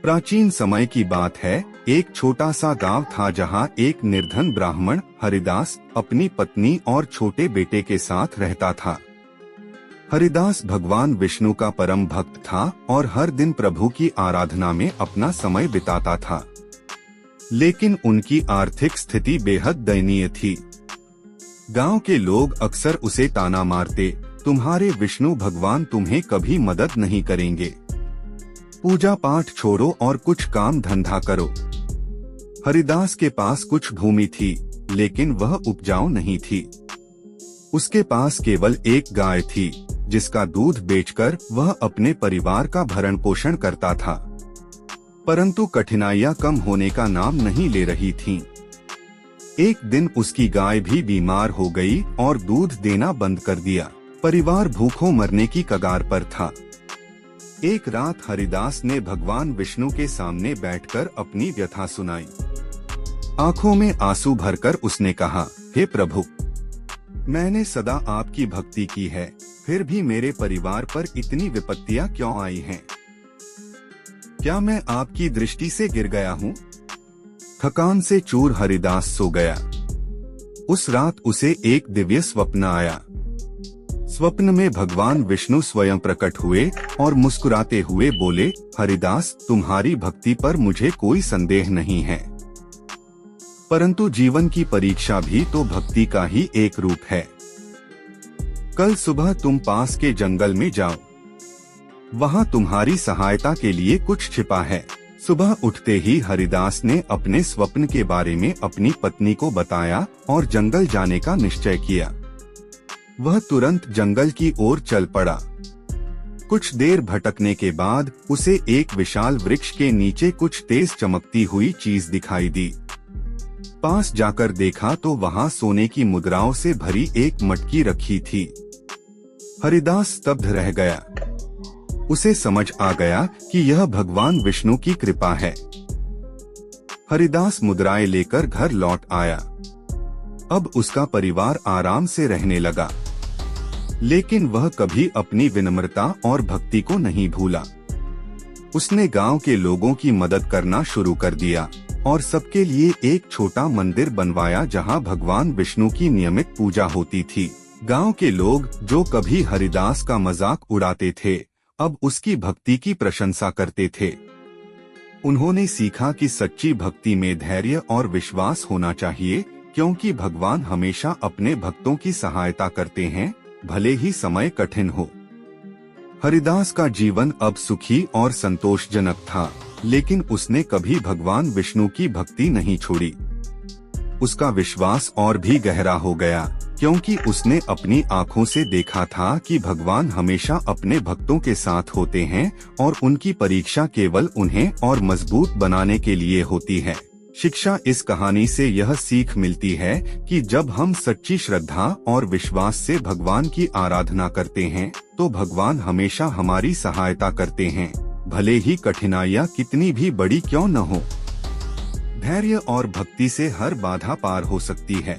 प्राचीन समय की बात है। एक छोटा सा गांव था जहां एक निर्धन ब्राह्मण हरिदास अपनी पत्नी और छोटे बेटे के साथ रहता था। हरिदास भगवान विष्णु का परम भक्त था और हर दिन प्रभु की आराधना में अपना समय बिताता था। लेकिन उनकी आर्थिक स्थिति बेहद दयनीय थी। गांव के लोग अक्सर उसे ताना मारते, तुम्हारे विष्णु भगवान तुम्हें कभी मदद नहीं करेंगे। पूजा पाठ छोड़ो और कुछ काम धंधा करो। हरिदास के पास कुछ भूमि थी, लेकिन वह उपजाऊ नहीं थी। उसके पास केवल एक गाय थी, जिसका दूध बेचकर वह अपने परिवार का भरण पोषण करता था। परंतु कठिनाइयां कम होने का नाम नहीं ले रही थीं। एक दिन उसकी गाय भी बीमार हो गई और दूध देना बंद कर दिया। परिवार भूखों मरने की कगार पर था। एक रात हरिदास ने भगवान विष्णु के सामने बैठकर अपनी व्यथा सुनाई। आंखों में आंसू भरकर उसने कहा, हे प्रभु, मैंने सदा आपकी भक्ति की है, फिर भी मेरे परिवार पर इतनी विपत्तियां क्यों आई हैं? क्या मैं आपकी दृष्टि से गिर गया हूँ? थकान से चूर हरिदास सो गया। उस रात उसे एक दिव्य स्वप्न आया। स्वप्न में भगवान विष्णु स्वयं प्रकट हुए और मुस्कुराते हुए बोले, हरिदास, तुम्हारी भक्ति पर मुझे कोई संदेह नहीं है, परंतु जीवन की परीक्षा भी तो भक्ति का ही एक रूप है। कल सुबह तुम पास के जंगल में जाओ, वहां तुम्हारी सहायता के लिए कुछ छिपा है। सुबह उठते ही हरिदास ने अपने स्वप्न के बारे में अपनी पत्नी को बताया और जंगल जाने का निश्चय किया। वह तुरंत जंगल की ओर चल पड़ा। कुछ देर भटकने के बाद उसे एक विशाल वृक्ष के नीचे कुछ तेज चमकती हुई चीज दिखाई दी। पास जाकर देखा तो वहां सोने की मुद्राओं से भरी एक मटकी रखी थी। हरिदास स्तब्ध रह गया। उसे समझ आ गया कि यह भगवान विष्णु की कृपा है। हरिदास मुद्राएं लेकर घर लौट आया। अब उसका परिवार आराम से रहने लगा, लेकिन वह कभी अपनी विनम्रता और भक्ति को नहीं भूला। उसने गांव के लोगों की मदद करना शुरू कर दिया और सबके लिए एक छोटा मंदिर बनवाया जहां भगवान विष्णु की नियमित पूजा होती थी। गांव के लोग जो कभी हरिदास का मजाक उड़ाते थे, अब उसकी भक्ति की प्रशंसा करते थे। उन्होंने सीखा कि सच्ची भक्ति में धैर्य और विश्वास होना चाहिए, क्योंकि भगवान हमेशा अपने भक्तों की सहायता करते हैं, भले ही समय कठिन हो। हरिदास का जीवन अब सुखी और संतोषजनक था, लेकिन उसने कभी भगवान विष्णु की भक्ति नहीं छोड़ी। उसका विश्वास और भी गहरा हो गया, क्योंकि उसने अपनी आंखों से देखा था कि भगवान हमेशा अपने भक्तों के साथ होते हैं और उनकी परीक्षा केवल उन्हें और मजबूत बनाने के लिए होती है। शिक्षा इस कहानी से यह सीख मिलती है कि जब हम सच्ची श्रद्धा और विश्वास से भगवान की आराधना करते हैं, तो भगवान हमेशा हमारी सहायता करते हैं, भले ही कठिनाइयाँ कितनी भी बड़ी क्यों न हो। धैर्य और भक्ति से हर बाधा पार हो सकती है।